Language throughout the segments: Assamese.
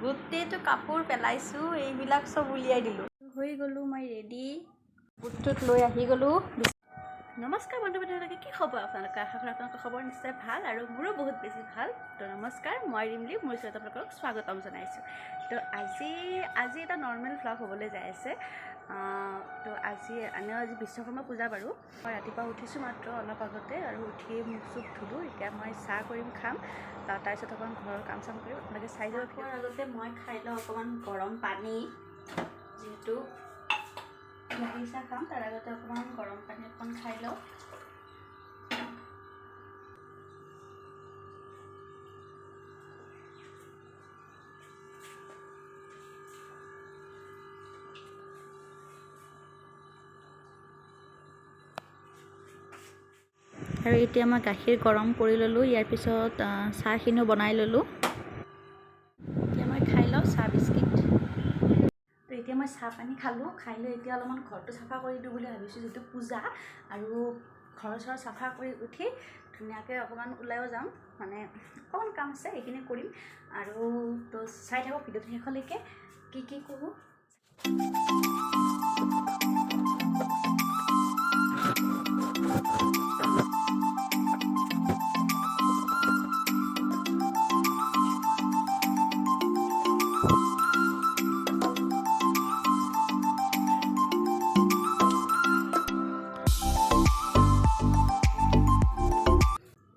গোটেইটো কাপোৰ পেলাইছোঁ, এইবিলাক চব উলিয়াই দিলোঁ। হৈ গ'লোঁ মই ৰেডি, বুটটোত লৈ আহি গ'লোঁ। নমস্কাৰ বন্ধু বান্ধৱীসকলে, কি খবৰ আপোনালোকৰ? আশা কৰোঁ আপোনালোকৰ খবৰ নিশ্চয় ভাল আৰু মোৰো বহুত বেছি ভাল। তো নমস্কাৰ, মই ৰিমলি, মোৰ ওচৰত আপোনালোকক স্বাগতম জনাইছোঁ। তো আজি এটা নৰ্মেল ভ্লগ হ'বলৈ যাই আছে। তো আজি বিশ্বকৰ্মা পূজা বাৰু। মই ৰাতিপুৱা উঠিছোঁ মাত্ৰ অলপ আগতে, আৰু উঠিয়ে মুখ চুখ ধুলোঁ। এতিয়া মই চাহ কৰিম, খাম, তাৰপিছত অকণমান ঘৰৰ কাম চাম কৰিম। আপোনালোকে চাই যাব। খোৱাৰ আগতে মই খাই লওঁ অকণমান গৰম পানী, যিহেতু গাখীৰ চাহ খাম, তাৰ আগতে অকণমান গৰম পানী অকণ খাই লওঁ। আৰু এতিয়া মই গাখীৰ গৰম কৰি ল'লোঁ, ইয়াৰ পিছত চাহখিনিও বনাই ল'লোঁ। এতিয়া মই খাই লওঁ চাহ বিস্কিট। তো এতিয়া মই চাহ পানী খালোঁ, খাই লৈ এতিয়া অলপমান ঘৰটো চাফা কৰি দিওঁ বুলি ভাবিছোঁ, যিহেতু পূজা। আৰু ঘৰ চৰ চাফা কৰি উঠি ধুনীয়াকৈ অকণমান ওলাইও যাম, মানে অকণমান কাম আছে সেইখিনি কৰিম। আৰু তো চাই থাকক ভিডিঅ'টো শেষলৈকে, কি কৰোঁ।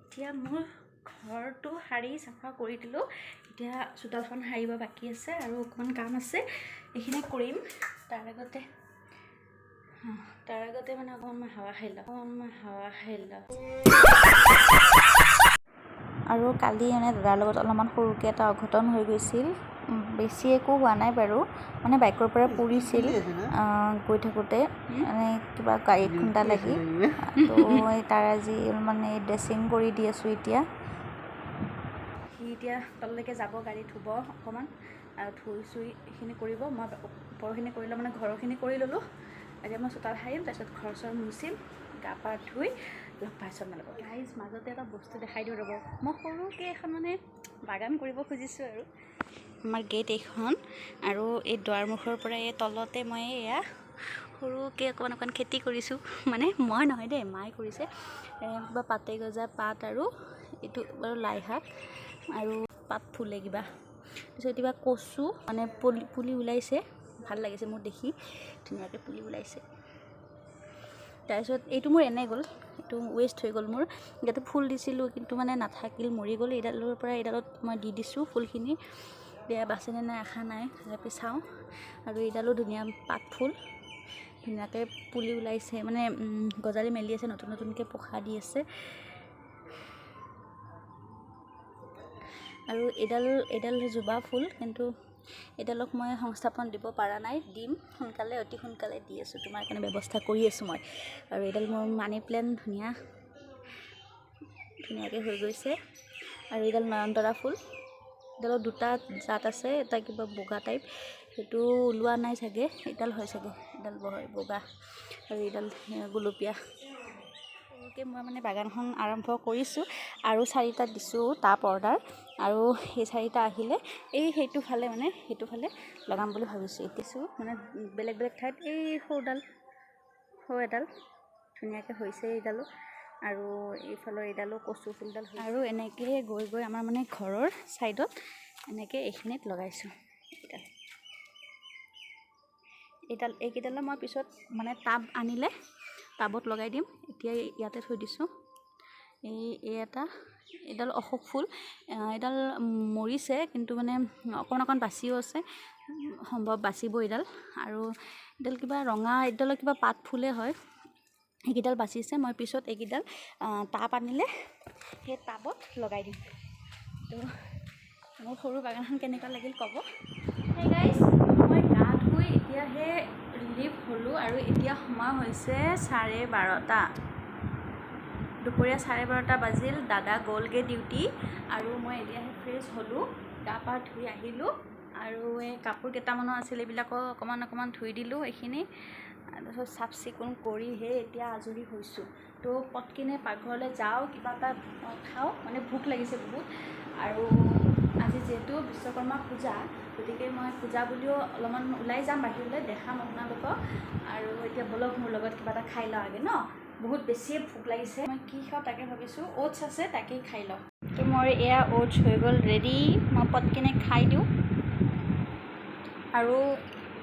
এতিয়া মোৰ ঘৰটো সাৰি চাফা কৰি দিলোঁ। এতিয়া চোতালখন সাৰিব বাকী আছে আৰু অকণমান কাম আছে, এইখিনি কৰিম। তাৰ আগতে মানে অকণমান মই হাৱা খাই লওঁ। আৰু কালি মানে দাদাৰ লগত অলপমান সৰুকৈ এটা অঘটন হৈ গৈছিল। বেছি একো হোৱা নাই বাৰু, মানে বাইকৰ পৰা পৰিছিল গৈ থাকোঁতে, মানে কিবা গাড়ীত খুন্দা লাগি। তো তাৰ আজি মানে ড্ৰেছিং কৰি দি আছোঁ। এতিয়া তললৈকে যাব, গাড়ী ধুব অকণমান, আৰু ধুই চুই এইখিনি কৰিব। মই ওপৰখিনি কৰি লওঁ, মানে ঘৰৰখিনি কৰি ল'লোঁ। এতিয়া মই চোতাল সাৰিম, তাৰপিছত ঘৰ চৰ মুচিম, গা পা ধুই লগ পাইছোঁ আপোনালোকক। গাইজ, মাজতে এটা বস্তু দেখাই দিওঁ ৰ'ব। মই সৰুকৈ এখন মানে বাগান কৰিব খুজিছোঁ আৰু। আমাৰ গেট এইখন, আৰু এই দুৱাৰমুখৰ পৰা এই তলতে মই এয়া সৰুকৈ অকণমান খেতি কৰিছোঁ। মানে মই নহয় দেই, মায়ে কৰিছে। কিবা পাতে গজা পাত, আৰু এইটো বাৰু লাই শাক, আৰু পাত ফুলে কিবা, তাৰপিছত কিবা কচু, মানে পুলি ওলাইছে। ভাল লাগিছে মোৰ দেখি, ধুনীয়াকৈ পুলি ওলাইছে। তাৰপিছত এইটো মোৰ এনেই গ'ল, এইটো ৱেষ্ট হৈ গ'ল মোৰ। ইয়াতে ফুল দিছিলোঁ, কিন্তু মানে নাথাকিল, মৰি গ'ল। এইডালৰ পৰা এইডালত মই দি দিছোঁ ফুলখিনি। বেয়া বাচেনে নাই আশা নাই, তথাপি চাওঁ। আৰু এইডালো ধুনীয়া পাত ফুল, ধুনীয়াকৈ পুলি ওলাইছে, মানে গজালি মেলি আছে, নতুনকৈ পোখা দি আছে। আৰু এইডাল জোবা ফুল, কিন্তু এইডালক মই সংস্থাপন দিব পৰা নাই। দিম সোনকালে, অতি সোনকালে দি আছোঁ, তোমাৰ কাৰণে ব্যৱস্থা কৰি আছোঁ মই। আৰু এইডাল মোৰ মানি প্লেণ্ট ধুনীয়াকৈ হৈ গৈছে। আৰু এইডাল নয়নতৰা ফুল, এইডালত দুটা জাত আছে, এটা কিবা বগা টাইপ, সেইটো ওলোৱা নাই চাগে, এইডাল হয় চাগে, এইডাল বগা, আৰু এইডাল গুলপীয়া। সৰুকৈ মই মানে বাগানখন আৰম্ভ কৰিছোঁ, আৰু 4টা দিছোঁ টাব অৰ্ডাৰ, আৰু সেই 4টা আহিলে সেইটো ফালে লগাম বুলি ভাবিছোঁ। এতিয়াছোঁ মানে বেলেগ ঠাইত। এই সৰু এডাল ধুনীয়াকৈ হৈছে এইডালো, আৰু এইফালৰ এইডালো কচু ফুলডাল, আৰু এনেকৈ গৈ আমাৰ মানে ঘৰৰ ছাইডত এনেকৈ এইখিনিত লগাইছোঁ। এইকেইডালো মই পিছত মানে টাব আনিলে টাবত লগাই দিম। এতিয়া ইয়াতে থৈ দিছোঁ। এইডাল অশোক ফুল, এইডাল মৰিছে, কিন্তু মানে অকণ বাচিও আছে, সম্ভৱ বাচিব এইডাল। আৰু এইডাল কিবা ৰঙা, এইডালৰ কিবা পাত ফুলে হয়, এইকেইডাল বাচিছে। মই পিছত এইকেইডাল টাব আনিলে সেই টাবত লগাই দিম। তো মোৰ সৰু বাগানখন কেনেকুৱা লাগিল ক'ব। হেই গাইজ, মই গা ধুই এতিয়াহে ৰিলিফ হ'লোঁ, আৰু এতিয়া সময় হৈছে 12:30। দুপৰীয়া 12:30 বাজিল। দাদা গ'লগৈ ডিউটি, আৰু মই এতিয়াহে ফ্ৰেছ হ'লোঁ, গা পা ধুই আহিলোঁ। আৰু এই কাপোৰ কেইটামানো আছিল, এইবিলাকো অকণমান ধুই দিলোঁ। এইখিনি তাৰপিছত চাফ চিকুণ কৰিহে এতিয়া আজৰি হৈছোঁ। তো পটকিনে পাকঘৰলৈ যাওঁ, কিবা এটা খাওঁ, মানে ভোক লাগিছে বহুত। আৰু আজি যিহেতু বিশ্বকৰ্মা পূজা, গতিকে মই পূজা বুলিও অলপমান ওলাই যাম বাহিৰলৈ, দেখাম আপোনালোকক। আৰু এতিয়া বলক মোৰ লগত কিবা এটা খাই লওঁ আগে ন, বহুত বেছিয়ে ভোক লাগিছে। মই কি খাওঁ তাকে ভাবিছোঁ, অ'টছ আছে তাকেই খাই লওঁ। তো মোৰ এয়া অ'টছ হৈ গ'ল ৰেডি, মই পটকিনে খাই দিওঁ। আৰু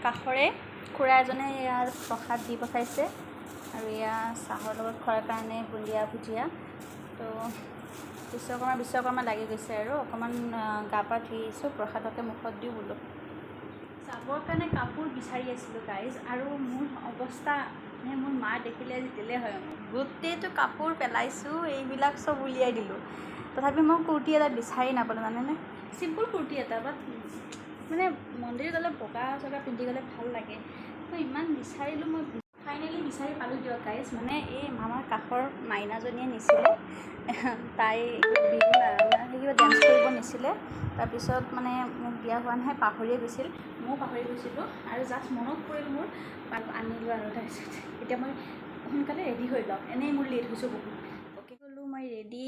কাষৰে খুৰা এজনে ইয়াৰ প্ৰসাদ দি পঠাইছে, আৰু এয়া চাহৰ লগত খোৱাৰ কাৰণে বুন্দিয়া ভুজিয়া। তো বিশ্বকৰ্মা লাগি গৈছে আৰু অকণমান গা পা ধুই আহিছোঁ, প্ৰসাদকে মুখত দিওঁ বোলো। যাবৰ কাৰণে কাপোৰ বিচাৰি আছিলোঁ গাইজ, আৰু মোৰ অৱস্থা মানে মোৰ মা দেখিলে আজি দিলে হয়, গোটেইটো কাপোৰ পেলাইছোঁ, এইবিলাক চব উলিয়াই দিলোঁ। তথাপি মই কুৰ্তি এটা বিচাৰি নাপালোঁ জানেনে, চিম্পুল কুৰ্তি এটা, বাট মানে মন্দিৰ গ'লে বগা চগা পিন্ধি গ'লে ভাল লাগে। মই ইমান বিচাৰিলোঁ, মই ফাইনেলি বিচাৰি পালোঁ দিয়ক গাইজ। মানে এই আমাৰ কাষৰ মাইনাজনীয়ে নিছিলে, তাই বিহু কিবা ডেন্স কৰিব নিছিলে, তাৰপিছত মানে মোক দিয়া হোৱা নাই, পাহৰিয়ে গৈছিল, ময়ো পাহৰি গৈছিলোঁ, আৰু জাষ্ট মনত পৰিল মোৰ, আনিলোঁ। আৰু তাৰপিছত এতিয়া মই সোনকালে ৰেডি হৈ লওঁ, এনেই মোৰ লেট হৈছোঁ বহুত। অ'কে গ'লোঁ মই ৰেডি,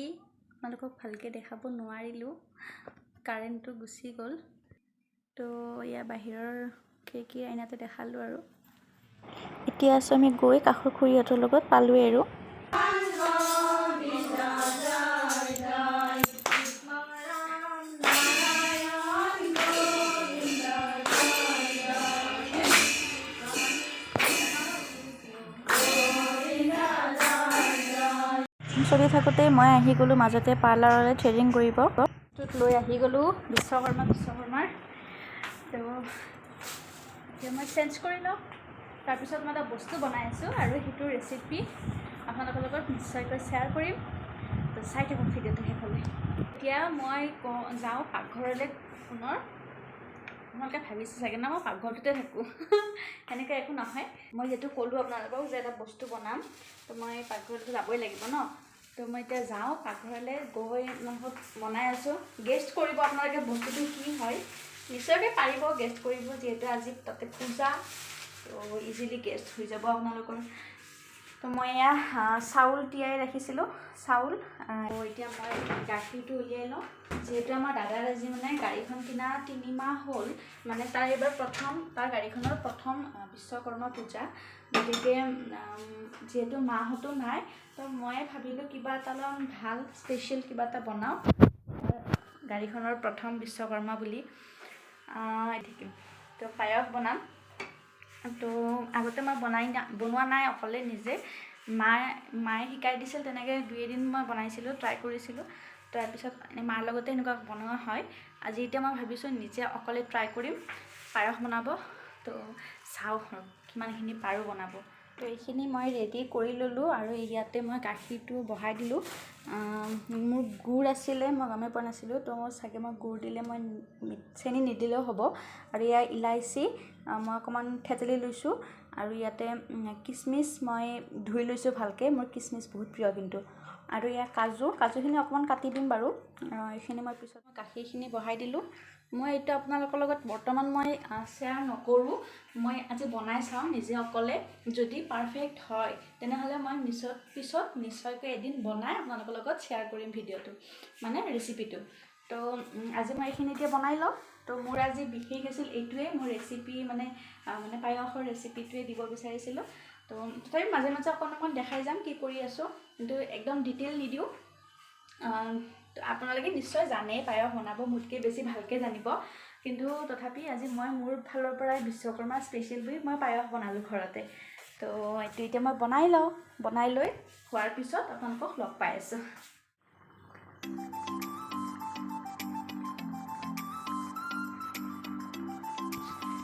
আপোনালোকক ভালকৈ দেখাব নোৱাৰিলোঁ, কাৰেণ্টটো গুচি গ'ল। তো ইয়াৰ বাহিৰৰ খিৰিকী আইনাতে দেখালোঁ। আৰু এতিয়া আছোঁ আমি গৈ কাষৰ খুৰীহঁতৰ লগত পালোঁৱেই আৰু। চলি থাকোঁতেই মই আহি গ'লোঁ মাজতে পাৰ্লাৰলৈ থ্ৰেডিং কৰিব, লৈ আহি গ'লোঁ বিশ্বকৰ্মাৰ। তো এতিয়া মই চেঞ্জ কৰি লওঁ, তাৰপিছত মই এটা বস্তু বনাই আছোঁ, আৰু সেইটো ৰেচিপি আপোনালোকৰ লগত নিশ্চয়কৈ শ্বেয়াৰ কৰিম। তো চাই থাকক ভিডিঅ'টো শেষলৈ। এতিয়া মই যাওঁ পাকঘৰলৈ পুনৰ। আপোনালোকে ভাবিছে চাগে ন মই পাকঘৰটোতে থাকোঁ, সেনেকৈ একো নহয়। মই যিহেতু ক'লোঁ আপোনালোকক যে এটা বস্তু বনাম, তো মই পাকঘৰটো যাবই লাগিব ন। তো মই এতিয়া যাওঁ পাকঘৰলৈ, গৈ আপোনালোকক বনাই আছোঁ। গেষ্ট কৰিব আপোনালোকে বস্তুটো কি হয়, নিশ্চয়কৈ পাৰিব গেষ্ট কৰিব, যিহেতু আজি তাতে পূজা, তো ইজিলি গেষ্ট হৈ যাব আপোনালোকৰ। তো মই এয়া চাউল তিয়াই ৰাখিছিলোঁ, চাউল। এতিয়া মই গাখীৰটো উলিয়াই লওঁ, যিহেতু আমাৰ দাদাৰ আজি মানে গাড়ীখন কিনা 3 মাহ হ'ল, মানে তাৰ এইবাৰ তাৰ গাড়ীখনৰ প্ৰথম বিশ্বকৰ্মা পূজা, গতিকে যিহেতু মাহঁতো নাই, তো ময়ে ভাবিলোঁ কিবা এটা অলপ ভাল স্পেচিয়েল কিবা এটা বনাওঁ, গাড়ীখনৰ প্ৰথম বিশ্বকৰ্মা বুলি। থাকিম তো পায়স বনাম। তো আগতে মই বনোৱা নাই অকলে নিজে, মায়ে শিকাই দিছিল, তেনেকৈ 2-এদিন মই বনাইছিলোঁ, ট্ৰাই কৰিছিলোঁ। তাৰপিছত মাৰ লগতে এনেকুৱা বনোৱা হয়। আজি এতিয়া মই ভাবিছোঁ নিজে অকলে ট্ৰাই কৰিম পায়স বনাব। তো চাওঁ কিমানখিনি পাৰোঁ বনাব। তো এইখিনি মই ৰেডি কৰি ল'লোঁ, আৰু ইয়াতে মই গাখীৰটো বহাই দিলোঁ। মোৰ গুড় আছিলে, মই গমেই পোৱা নাছিলোঁ, তো চাগে মই গুড় দিলে মই চেনি নিদিলেও হ'ব। আৰু ইয়াৰ ইলাইচি মই অকণমান থেতেলি লৈছোঁ, আৰু ইয়াতে কিচমিচ মই ধুই লৈছোঁ ভালকৈ, মোৰ কিচমিচ বহুত প্ৰিয় কিন্তু। আৰু ইয়াৰ কাজুখিনি অকণমান কাটি দিম বাৰু, এইখিনি মই পিছত গাখীৰখিনি বহাই দিলোঁ। মই এইটো আপোনালোকৰ লগত বৰ্তমান মই শ্বেয়াৰ নকৰোঁ, মই আজি বনাই চাওঁ নিজে অকলে, যদি পাৰফেক্ট হয় তেনেহ'লে মই পিছত নিশ্চয়কৈ এদিন বনাই আপোনালোকৰ লগত শ্বেয়াৰ কৰিম ভিডিঅ'টো, মানে ৰেচিপিটো। তো আজি মই এইখিনি এতিয়া বনাই লওঁ। তো মোৰ আজি বিশেষ আছিল এইটোৱে, মোৰ ৰেচিপি মানে পায়সৰ ৰেচিপিটোৱে দিব বিচাৰিছিলোঁ। তো তথাপি মাজে মাজে অকণ দেখাই যাম কি কৰি আছোঁ, কিন্তু একদম ডিটেইল নিদিওঁ। আপোনালোকে নিশ্চয় জানেই পায়স বনাব, মোতকৈ বেছি ভালকৈ জানিব, কিন্তু তথাপি আজি মই মোৰ ফালৰ পৰাই বিশ্বকৰ্মা স্পেচিয়েল বুলি মই পায়স বনালোঁ ঘৰতে। তো এইটো এতিয়া মই বনাই লৈ হোৱাৰ পিছত আপোনালোকক লগ পাই আছোঁ।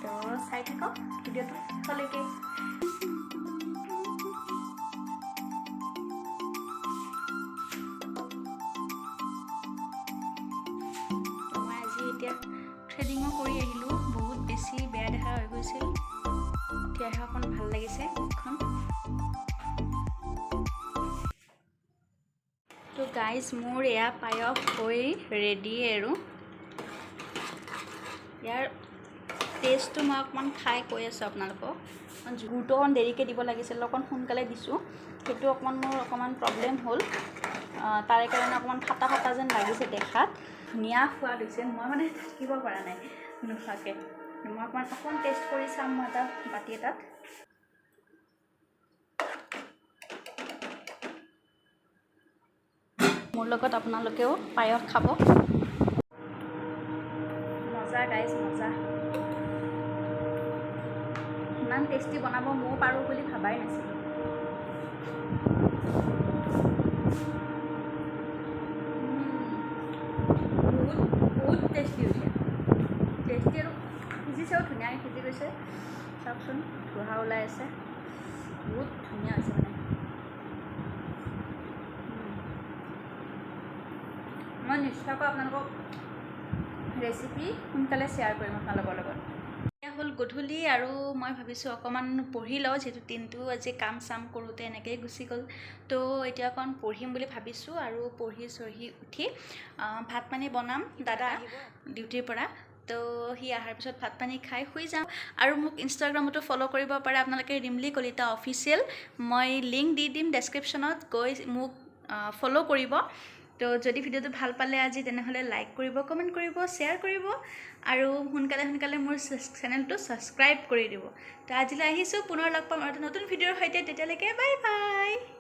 তো চাই থাকক ভিডিঅ'টো শেষলৈকে। মই আজি এতিয়া থ্ৰেডিঙো কৰি আহিলোঁ, বহুত বেছি বেয়া দেখা হৈ গৈছিল, এতিয়াহে অকণ ভাল লাগিছে মুখখন। তো গাইজ মোৰ এয়া পায়স হৈ ৰেডি, আৰু ইয়াৰ টেষ্টটো মই অকণমান খাই কৈ আছোঁ আপোনালোকক। গুড়টো অকণ দেৰিকৈ দিব লাগিছিল, অকণ সোনকালে দিছোঁ, সেইটো মোৰ অকণমান প্ৰব্লেম হ'ল। তাৰে কাৰণে অকণমান ফাটা ফাটা যেন লাগিছে দেখাত ধুনীয়া সোৱাদ হৈছে মই মানে থাকিব পৰা নাই নোখোৱাকৈ মই অকণমান টেষ্ট কৰি চাম মই এটা বাতি এটাত মোৰ লগত আপোনালোকেও পায়স খাব মজা গাইজ মজা ইমান টেষ্টি বনাব ময়ো পাৰোঁ বুলি ভাবাই নাছিলোঁ বহুত টেষ্টি হৈছে টেষ্টি আৰু সিজিছেও ধুনীয়াকৈ সিজি গৈছে চাওকচোন ধোঁৱা ওলাই আছে বহুত ধুনীয়া হৈছে মানে মই নিশ্চয়কৈ আপোনালোকক ৰেচিপি সোনকালে শ্বেয়াৰ কৰিম আপোনালোকৰ লগত এয়া হ'ল গধূলি আৰু মই ভাবিছোঁ অকণমান পঢ়ি লওঁ যিহেতু দিনটো আজি কাম চাম কৰোঁতে এনেকৈয়ে গুচি গ'ল তো এতিয়া অকণ পঢ়িম বুলি ভাবিছোঁ আৰু পঢ়ি চঢ়ি উঠি ভাত পানী বনাম দাদা আহিব ডিউটিৰ পৰা তো সি অহাৰ পিছত ভাত পানী খাই শুই যাম আৰু মোক ইনষ্টাগ্ৰামতো ফ'ল' কৰিব পাৰে আপোনালোকে ৰিমলি কলিতা অফিচিয়েল মই লিংক দি দিম ডেছক্ৰিপশ্যনত গৈ মোক ফ'ল' কৰিব তো যদি ভিডিঅ'টো ভাল পালে আজি তেনেহ'লে লাইক কৰিব কমেণ্ট কৰিব শ্বেয়াৰ কৰিব আৰু সোনকালে মোৰ চেনেলটো ছাবস্ক্ৰাইব কৰি দিব তো আজিলৈ আহিছোঁ পুনৰ লগ পাম আৰু নতুন ভিডিঅ'ৰ সৈতে তেতিয়ালৈকে বাই বাই